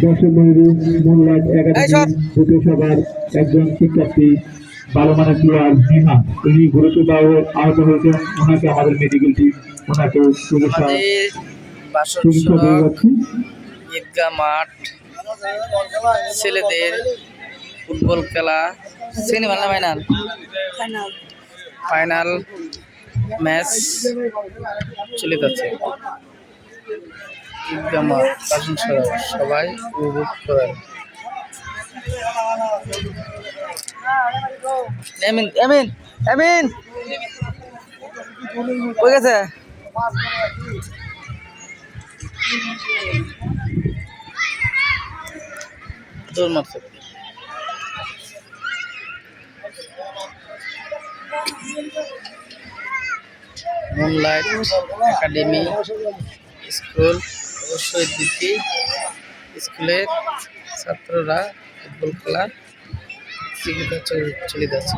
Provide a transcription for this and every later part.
দর্শক বন্ধু, মোল্লাট একাডেমির দ্বিতীয় সভার একজন শিক্ষার্থী ভালো মানের প্লেয়ার নিহা, তিনি গুরুতর আহত হয়েছেন। ওনাকে আমাদের মেডিকেল টিম ওনাকে চিকিৎসা দিয়ে যাচ্ছি। ঈদগাহ মাঠ, ছেলেদের ফুটবল খেলা, ফাইনাল ফাইনাল ম্যাচ চলে যাচ্ছে। ঈদগাহ মাঠ, কাশিম সরোবর, সবাই উপভোগ করেন। এমিন এমিন এমিন কই গেছে? দৌড় মারছে। মুনলাইট একাডেমি স্কুল, অবশ্যই দিকে স্কুলের ছাত্ররা ফুটবল খেলা চলে যাচ্ছে।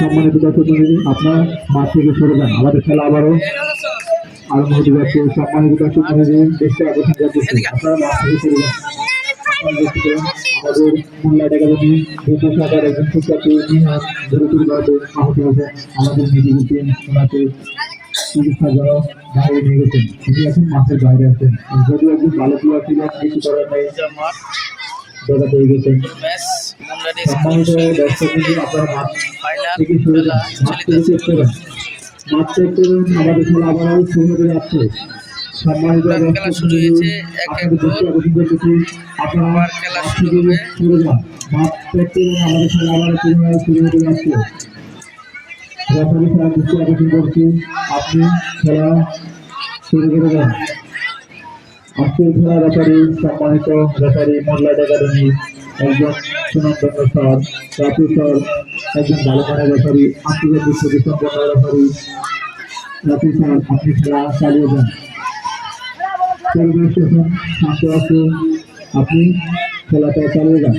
সম্মানিত দর্শক মণ্ডলী, আপনার মাঠ থেকে সরে যান, আমাদের খেলা আবারও আরম্ভ হতে যাচ্ছে। সম্মানিত দর্শক মণ্ডলী, দেশে আকর্ষণ করতেছে, আপনারা মাঠ থেকে সরে যান। আমাদের মোল্লাট একাডেমি দ্বিতীয় শাখার একজন শিক্ষার্থী নিহা গুরুতরভাবে আহত হয়েছেন। আমাদের মেডিকেল টিম ওনাকে চিকিৎসার জন্য বাইরে নিয়ে গেছেন। তিনি এখন মাঠের বাইরে আছেন। যদিও একজন ভালো প্লেয়ার ছিলেন, কিছু করার নেই, দেখা পেয়ে গেছেন। সম্মানিত দর্শক মণ্ডলী, আপনারা মাঠ থেকে সরে যান, মাঠ থেকে চেক করেন, মাঠ চেক করুন। আমাদের খেলা আবারও শুরু হতে যাচ্ছে। সম্মানিত দর্শক মণ্ডলী, আপনাদের দৃষ্টি আকর্ষণ করতেছি, আপনারা মাঠ থেকে সরে যান, মাঠ চেক করুন। আমাদের খেলা আবারও শুরু হতে যাচ্ছে। রেফারি স্যার দৃষ্টি আকর্ষণ করছি, আপনি খেলা শুরু করে দেন। আজকের খেলা রেফারি সম্মানিত রেফারি মোল্লাট একাডেমি একজন সুনামধন্য স্যার, রাফি স্যার একজন ভালো মানের রেফারি, আন্তর্জাতিক প্রতিষ্ঠান রেফারি। রাফি স্যার, আপনি খেলা চালিয়ে যান। পরিবেশ এখন শান্ত আছে, আপনি খেলাটা চালিয়ে যান।